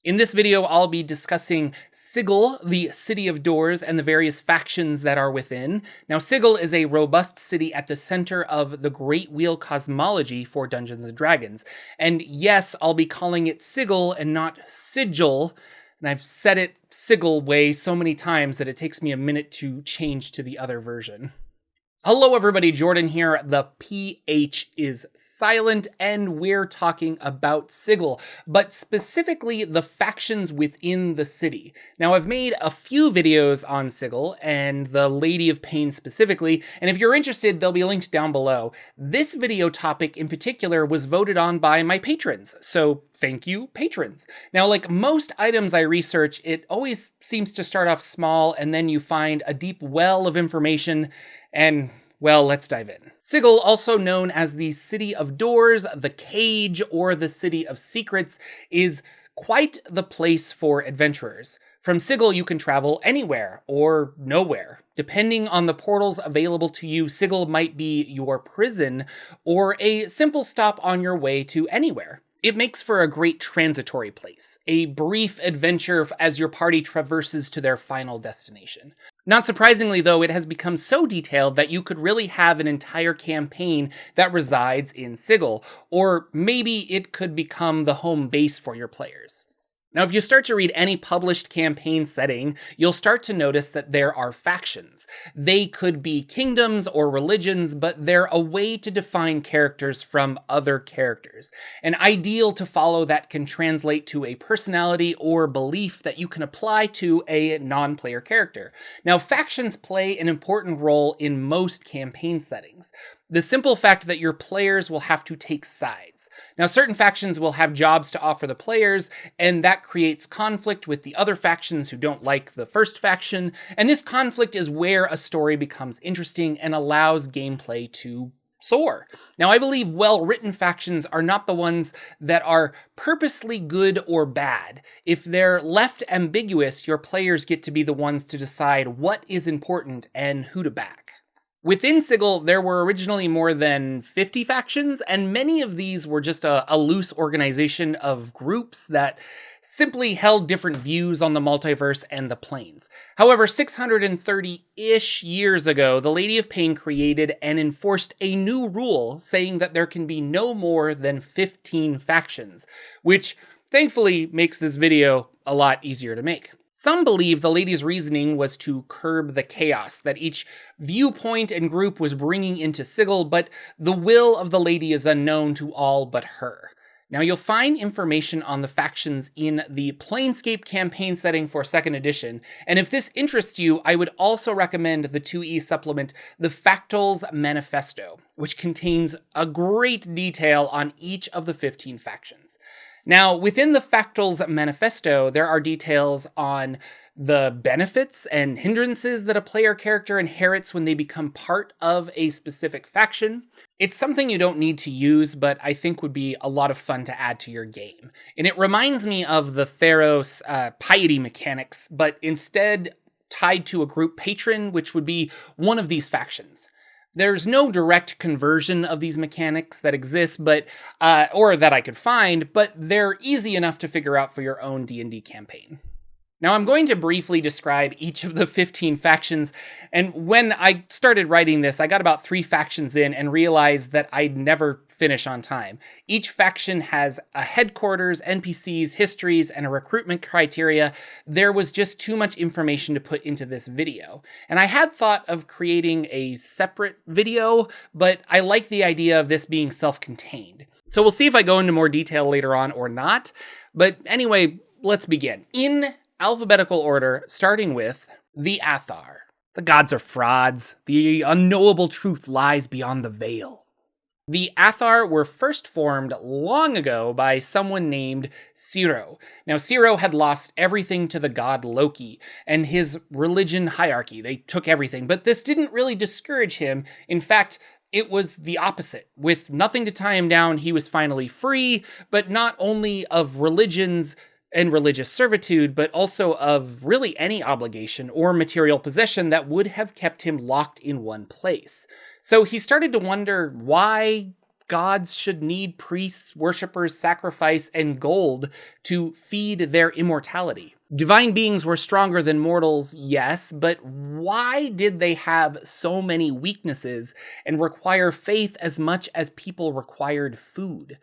In this video, I'll be discussing Sigil, the City of Doors, and the various factions that are within. Now, Sigil is a robust city at the center of the Great Wheel cosmology for Dungeons & Dragons. And yes, I'll be calling it Sigil and not Sigil, and I've said it Sigil way so many times that it takes me a minute to change to the other version. Hello everybody, Jordan here. The PH is silent and we're talking about Sigil, but specifically the factions within the city. Now I've made a few videos on Sigil and the Lady of Pain specifically, and if you're interested, they'll be linked down below. This video topic in particular was voted on by my patrons, so thank you, patrons. Now, like most items I research, it always seems to start off small and then you find a deep well of information. And, well, let's dive in. Sigil, also known as the City of Doors, the Cage, or the City of Secrets, is quite the place for adventurers. From Sigil, you can travel anywhere or nowhere. Depending on the portals available to you, Sigil might be your prison or a simple stop on your way to anywhere. It makes for a great transitory place, a brief adventure as your party traverses to their final destination. Not surprisingly, though, it has become so detailed that you could really have an entire campaign that resides in Sigil, or maybe it could become the home base for your players. Now, if you start to read any published campaign setting, you'll start to notice that there are factions. They could be kingdoms or religions, but they're a way to define characters from other characters. An ideal to follow that can translate to a personality or belief that you can apply to a non-player character. Now, factions play an important role in most campaign settings. The simple fact that your players will have to take sides. Now, certain factions will have jobs to offer the players, and that creates conflict with the other factions who don't like the first faction, and this conflict is where a story becomes interesting and allows gameplay to soar. Now, I believe well-written factions are not the ones that are purposely good or bad. If they're left ambiguous, your players get to be the ones to decide what is important and who to back. Within Sigil, there were originally more than 50 factions, and many of these were just a loose organization of groups that simply held different views on the multiverse and the planes. However, 630-ish years ago, the Lady of Pain created and enforced a new rule saying that there can be no more than 15 factions, which thankfully makes this video a lot easier to make. Some believe the lady's reasoning was to curb the chaos that each viewpoint and group was bringing into Sigil, but the will of the lady is unknown to all but her. Now, you'll find information on the factions in the Planescape campaign setting for 2nd edition, and if this interests you, I would also recommend the 2E supplement, The Factals Manifesto, which contains a great detail on each of the 15 factions. Now, within the Factals Manifesto, there are details on the benefits and hindrances that a player character inherits when they become part of a specific faction. It's something you don't need to use, but I think would be a lot of fun to add to your game. And it reminds me of the Theros piety mechanics, but instead tied to a group patron, which would be one of these factions. There's no direct conversion of these mechanics that exist, but or that I could find, but they're easy enough to figure out for your own D&D campaign. Now, I'm going to briefly describe each of the 15 factions, and when I started writing this, I got about 3 factions in and realized that I'd never finish on time. Each faction has a headquarters, NPCs, histories, and a recruitment criteria. There was just too much information to put into this video. And I had thought of creating a separate video, but I like the idea of this being self-contained. So we'll see if I go into more detail later on or not. But anyway, let's begin. In alphabetical order, starting with the Athar. The gods are frauds. The unknowable truth lies beyond the veil. The Athar were first formed long ago by someone named Ciro. Now, Ciro had lost everything to the god Loki and his religion hierarchy. They took everything, but this didn't really discourage him. In fact, it was the opposite. With nothing to tie him down, he was finally free, but not only of religions and religious servitude, but also of really any obligation or material possession that would have kept him locked in one place. So he started to wonder, why gods should need priests, worshippers, sacrifice, and gold to feed their immortality. Divine beings were stronger than mortals, yes, but why did they have so many weaknesses and require faith as much as people required food?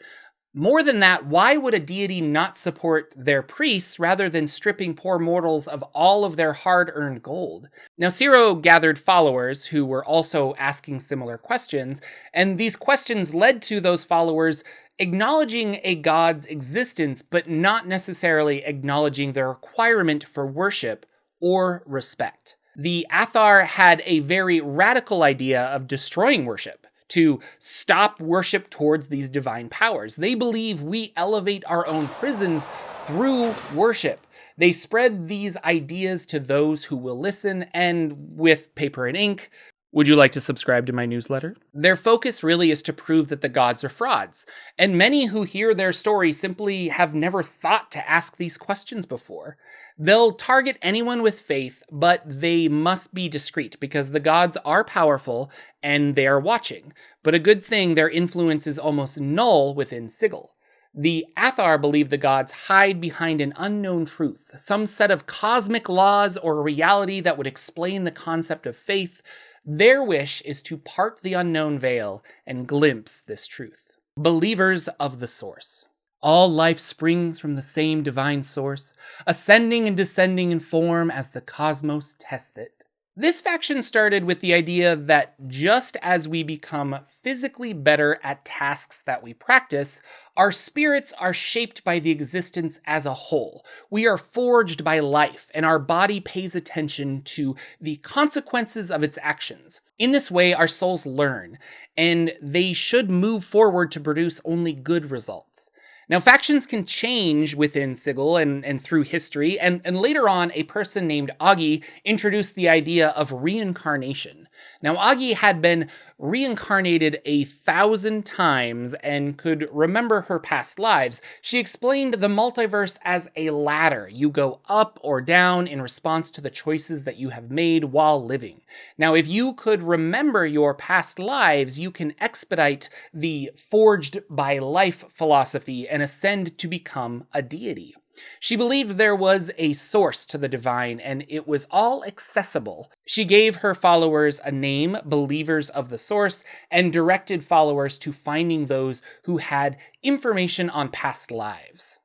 More than that, why would a deity not support their priests rather than stripping poor mortals of all of their hard-earned gold? Now, Ciro gathered followers who were also asking similar questions, and these questions led to those followers acknowledging a god's existence, but not necessarily acknowledging their requirement for worship or respect. The Athar had a very radical idea of destroying worship, to stop worship towards these divine powers. They believe we elevate our own prisons through worship. They spread these ideas to those who will listen, and with paper and ink, would you like to subscribe to my newsletter? Their focus really is to prove that the gods are frauds, and many who hear their story simply have never thought to ask these questions before. They'll target anyone with faith, but they must be discreet because the gods are powerful and they are watching. But a good thing, their influence is almost null within Sigil. The Athar believe the gods hide behind an unknown truth, some set of cosmic laws or reality that would explain the concept of faith. Their wish is to part the unknown veil and glimpse this truth. Believers of the source. All life springs from the same divine source, ascending and descending in form as the cosmos tests it. This faction started with the idea that just as we become physically better at tasks that we practice, our spirits are shaped by the existence as a whole. We are forged by life, and our body pays attention to the consequences of its actions. In this way, our souls learn, and they should move forward to produce only good results. Now, factions can change within Sigil and through history, and later on, a person named Augie introduced the idea of reincarnation. Now, Augie had been reincarnated 1,000 times and could remember her past lives. She explained the multiverse as a ladder. You go up or down in response to the choices that you have made while living. Now, if you could remember your past lives, you can expedite the forged by life philosophy and ascend to become a deity. She believed there was a source to the divine, and it was all accessible. She gave her followers a name, believers of the source, and directed followers to finding those who had information on past lives.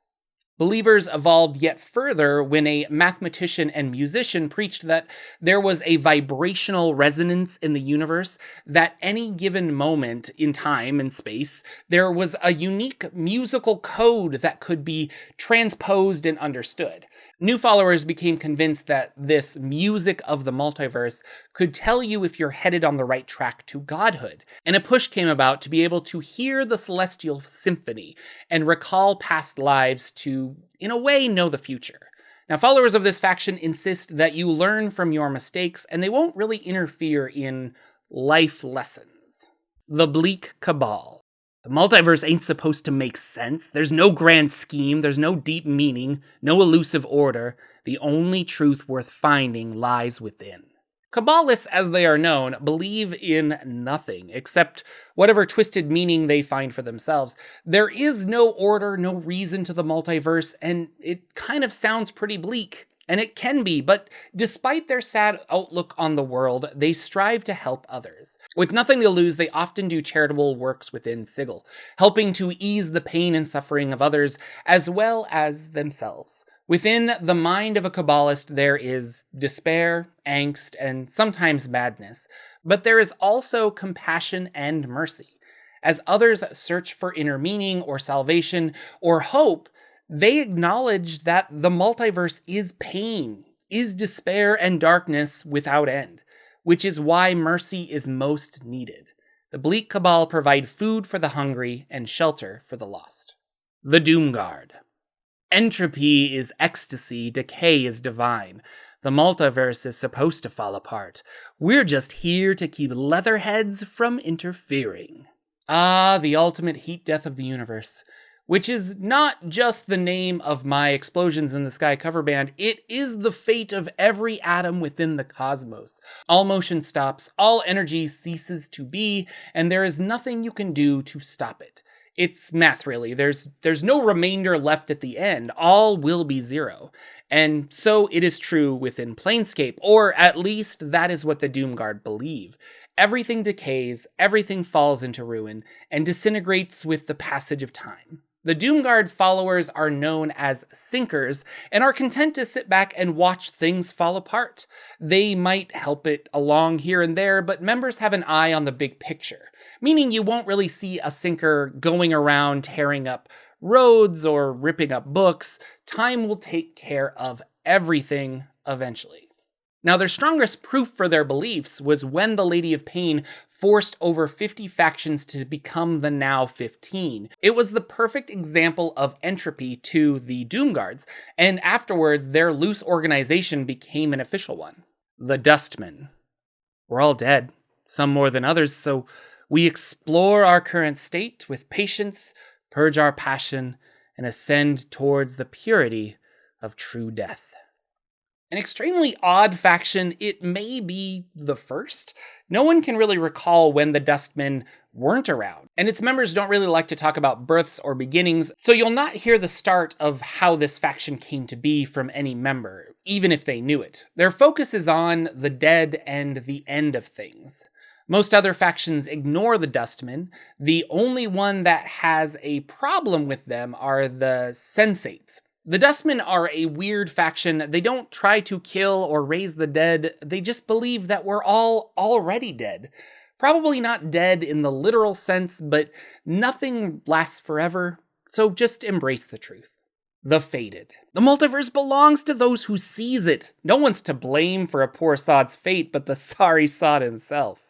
Believers evolved yet further when a mathematician and musician preached that there was a vibrational resonance in the universe, that any given moment in time and space, there was a unique musical code that could be transposed and understood. New followers became convinced that this music of the multiverse could tell you if you're headed on the right track to godhood, and a push came about to be able to hear the celestial symphony and recall past lives to, in a way, know the future. Now, followers of this faction insist that you learn from your mistakes, and they won't really interfere in life lessons. The Bleak Cabal. The multiverse ain't supposed to make sense. There's no grand scheme, there's no deep meaning, no elusive order. The only truth worth finding lies within. Kabbalists, as they are known, believe in nothing except whatever twisted meaning they find for themselves. There is no order, no reason to the multiverse, and it kind of sounds pretty bleak. And it can be, but despite their sad outlook on the world, they strive to help others. With nothing to lose, they often do charitable works within Sigil, helping to ease the pain and suffering of others, as well as themselves. Within the mind of a Kabbalist, there is despair, angst, and sometimes madness, but there is also compassion and mercy. As others search for inner meaning or salvation or hope, they acknowledge that the multiverse is pain, is despair and darkness without end, which is why mercy is most needed. The Bleak Cabal provide food for the hungry and shelter for the lost. The Doomguard. Entropy is ecstasy, decay is divine. The multiverse is supposed to fall apart. We're just here to keep leatherheads from interfering. Ah, the ultimate heat death of the universe. which is not just the name of my Explosions in the Sky cover band, it is the fate of every atom within the cosmos. All motion stops, all energy ceases to be, and there is nothing you can do to stop it. It's math, really. There's no remainder left at the end. All will be zero. And so it is true within Planescape, or at least that is what the Doomguard believe. Everything decays, everything falls into ruin, and disintegrates with the passage of time. The Doomguard followers are known as sinkers, and are content to sit back and watch things fall apart. They might help it along here and there, but members have an eye on the big picture, meaning you won't really see a sinker going around tearing up roads or ripping up books. Time will take care of everything eventually. Now, their strongest proof for their beliefs was when the Lady of Pain forced over 50 factions to become the now 15. It was the perfect example of entropy to the Doomguards, and afterwards their loose organization became an official one. The Dustmen. We're all dead, some more than others, so we explore our current state with patience, purge our passion, and ascend towards the purity of true death. An extremely odd faction, it may be the first. No one can really recall when the Dustmen weren't around, and its members don't really like to talk about births or beginnings, so you'll not hear the start of how this faction came to be from any member, even if they knew it. Their focus is on the dead and the end of things. Most other factions ignore the Dustmen. The only one that has a problem with them are the Sensates. The Dustmen are a weird faction. They don't try to kill or raise the dead. They just believe that we're all already dead. Probably not dead in the literal sense, but nothing lasts forever, so just embrace the truth. The Fated. The multiverse belongs to those who seize it. No one's to blame for a poor sod's fate but the sorry sod himself.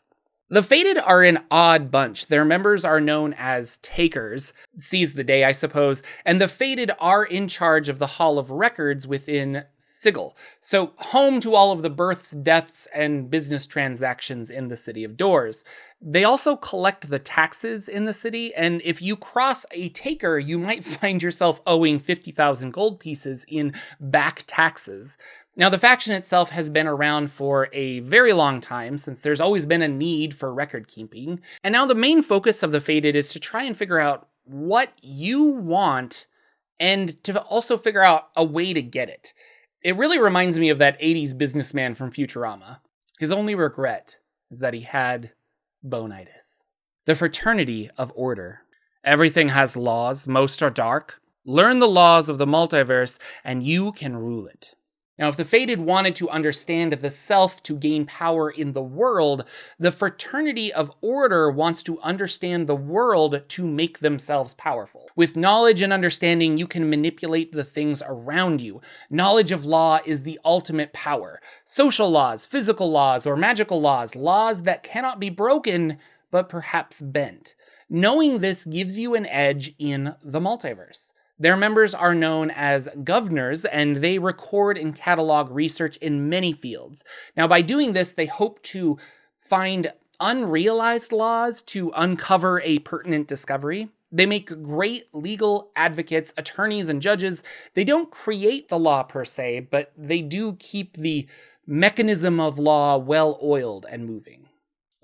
The Fated are an odd bunch. Their members are known as Takers, seize the day, I suppose, and the Fated are in charge of the Hall of Records within Sigil, so home to all of the births, deaths, and business transactions in the City of Doors. They also collect the taxes in the city, and if you cross a Taker, you might find yourself owing 50,000 gold pieces in back taxes. Now, the faction itself has been around for a very long time, since there's always been a need for record keeping. And now the main focus of the Fated is to try and figure out what you want, and to also figure out a way to get it. It really reminds me of that 80s businessman from Futurama. His only regret is that he had bonitis. The Fraternity of Order. Everything has laws, most are dark. Learn the laws of the multiverse, and you can rule it. Now, if the Fated wanted to understand the self to gain power in the world, the Fraternity of Order wants to understand the world to make themselves powerful. With knowledge and understanding, you can manipulate the things around you. Knowledge of law is the ultimate power. Social laws, physical laws, or magical laws, laws that cannot be broken, but perhaps bent. Knowing this gives you an edge in the multiverse. Their members are known as governors, and they record and catalog research in many fields. Now, by doing this, they hope to find unrealized laws to uncover a pertinent discovery. They make great legal advocates, attorneys, and judges. They don't create the law per se, but they do keep the mechanism of law well-oiled and moving.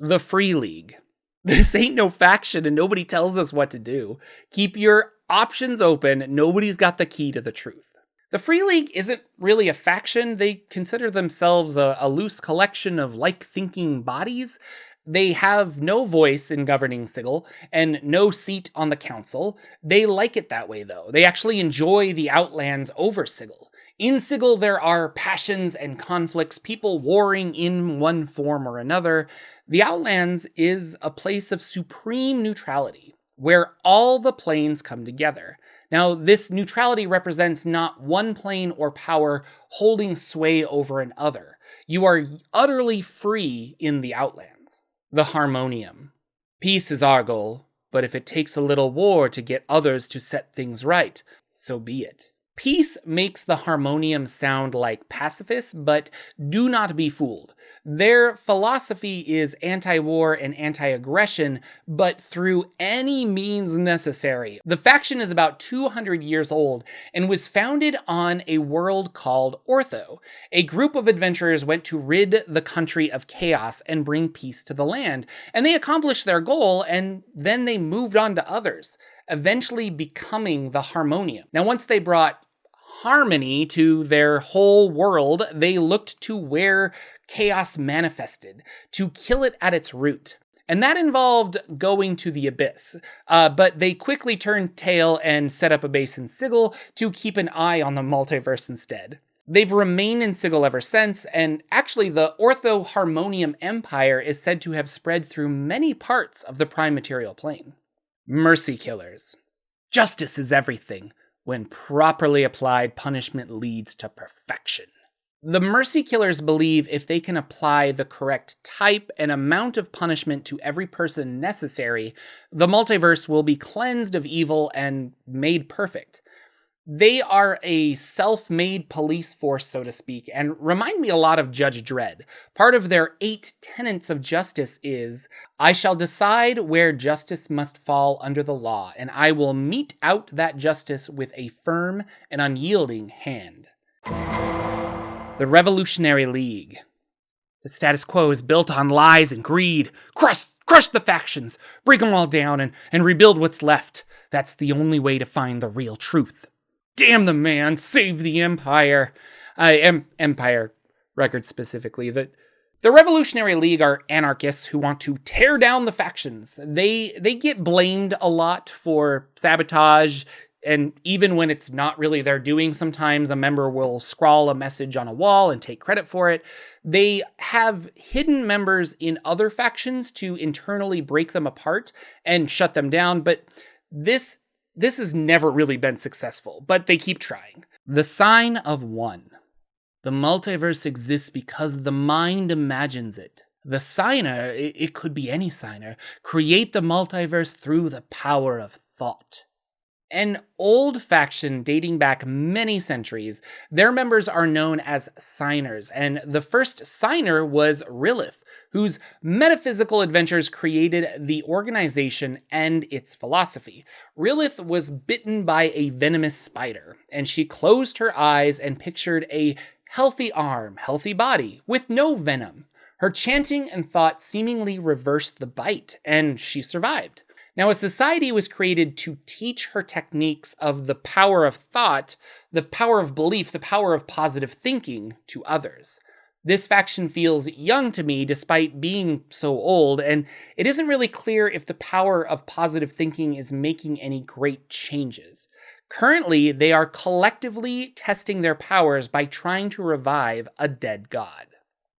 The Free League. This ain't no faction, and nobody tells us what to do. Keep your options open. Nobody's got the key to the truth. The Free League isn't really a faction. They consider themselves a loose collection of like-thinking bodies. They have no voice in governing Sigil and no seat on the council. They like it that way, though. They actually enjoy the Outlands over Sigil. In Sigil, there are passions and conflicts, people warring in one form or another. The Outlands is a place of supreme neutrality, where all the planes come together. Now, this neutrality represents not one plane or power holding sway over another. You are utterly free in the Outlands. The Harmonium. Peace is our goal, but if it takes a little war to get others to set things right, so be it. Peace makes the Harmonium sound like pacifists, but do not be fooled. Their philosophy is anti-war and anti-aggression, but through any means necessary. The faction is about 200 years old and was founded on a world called Outtro. A group of adventurers went to rid the country of chaos and bring peace to the land, and they accomplished their goal, and then they moved on to others, eventually becoming the Harmonium. Now, once they brought harmony to their whole world, they looked to where chaos manifested, to kill it at its root. And that involved going to the abyss. But they quickly turned tail and set up a base in Sigil to keep an eye on the multiverse instead. They've remained in Sigil ever since, and actually the Ortho Harmonium Empire is said to have spread through many parts of the Prime Material Plane. Mercykillers. Justice is everything. When properly applied, punishment leads to perfection. The Mercykillers believe if they can apply the correct type and amount of punishment to every person necessary, the multiverse will be cleansed of evil and made perfect. They are a self-made police force, so to speak, and remind me a lot of Judge Dredd. Part of their 8 tenets of justice is, I shall decide where justice must fall under the law, and I will mete out that justice with a firm and unyielding hand. The Revolutionary League. The status quo is built on lies and greed. Crush the factions, break them all down, and rebuild what's left. That's the only way to find the real truth. Damn the man, save the Empire. Empire records specifically. The Revolutionary League are anarchists who want to tear down the factions. They get blamed a lot for sabotage, and even when it's not really their doing, sometimes a member will scrawl a message on a wall and take credit for it. They have hidden members in other factions to internally break them apart and shut them down, but this has never really been successful, but they keep trying. The Sign of One. The multiverse exists because the mind imagines it. The signer, it could be any signer, create the multiverse through the power of thought. An old faction dating back many centuries, their members are known as signers, and the first signer was Rilith, whose metaphysical adventures created the organization and its philosophy. Rilith was bitten by a venomous spider, and she closed her eyes and pictured a healthy arm, healthy body, with no venom. Her chanting and thought seemingly reversed the bite, and she survived. Now, a society was created to teach her techniques of the power of thought, the power of belief, the power of positive thinking to others. This faction feels young to me despite being so old, and it isn't really clear if the power of positive thinking is making any great changes. Currently, they are collectively testing their powers by trying to revive a dead god.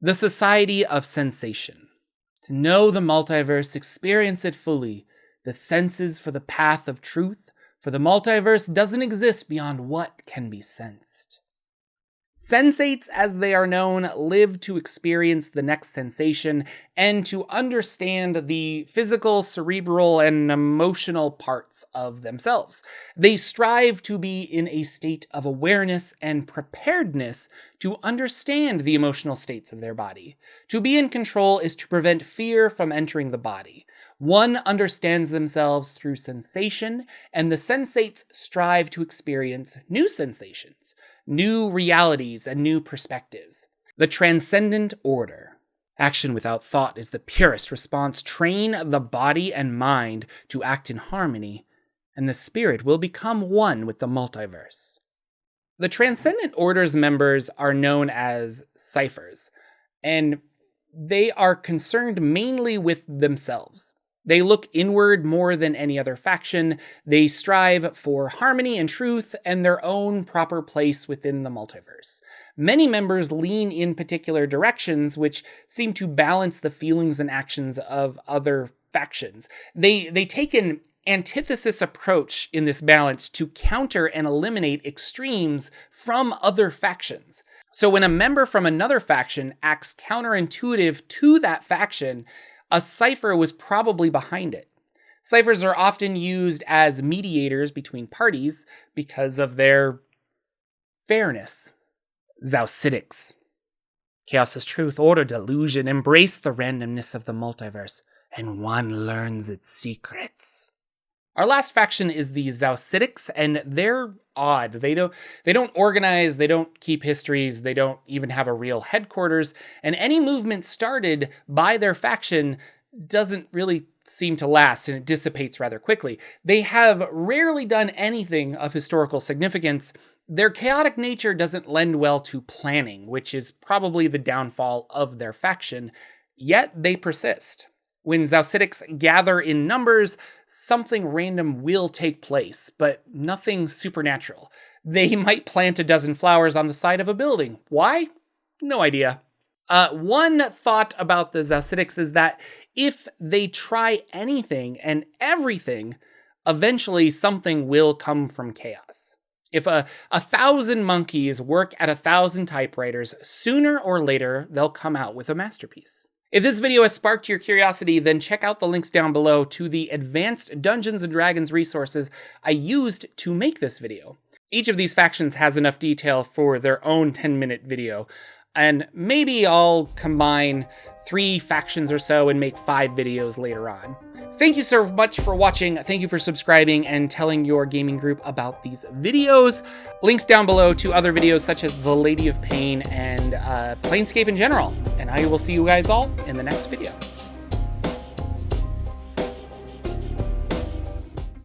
The Society of Sensation. To know the multiverse, experience it fully. The senses for the path of truth, for the multiverse doesn't exist beyond what can be sensed. Sensates, as they are known, live to experience the next sensation and to understand the physical, cerebral, and emotional parts of themselves. They strive to be in a state of awareness and preparedness to understand the emotional states of their body. To be in control is to prevent fear from entering the body. One understands themselves through sensation, and the sensates strive to experience new sensations, new realities, and new perspectives. The Transcendent Order. Action without thought is the purest response. Train the body and mind to act in harmony, and the spirit will become one with the multiverse. The Transcendent Order's members are known as ciphers, and they are concerned mainly with themselves. They look inward more than any other faction. They strive for harmony and truth and their own proper place within the multiverse. Many members lean in particular directions, which seem to balance the feelings and actions of other factions. They take an antithesis approach in this balance to counter and eliminate extremes from other factions. So when a member from another faction acts counterintuitive to that faction, a cipher was probably behind it. Ciphers are often used as mediators between parties because of their fairness. Xaositects. Chaos is truth, order delusion, embrace the randomness of the multiverse, and one learns its secrets. Our last faction is the Xaositects, and they're odd. They don't organize, they don't keep histories, they don't even have a real headquarters, and any movement started by their faction doesn't really seem to last, and it dissipates rather quickly. They have rarely done anything of historical significance. Their chaotic nature doesn't lend well to planning, which is probably the downfall of their faction, yet they persist. When Xaositects gather in numbers, something random will take place, but nothing supernatural. They might plant a dozen flowers on the side of a building. Why? No idea. One thought about the Xaositects is that if they try anything and everything, eventually something will come from chaos. If a 1,000 monkeys work at 1,000 typewriters, sooner or later they'll come out with a masterpiece. If this video has sparked your curiosity, then check out the links down below to the advanced Dungeons & Dragons resources I used to make this video. Each of these factions has enough detail for their own 10-minute video, and maybe I'll combine 3 factions or so and make 5 videos later on. Thank you so much for watching. Thank you for subscribing and telling your gaming group about these videos. Links down below to other videos such as The Lady of Pain and Planescape in general. And I will see you guys all in the next video.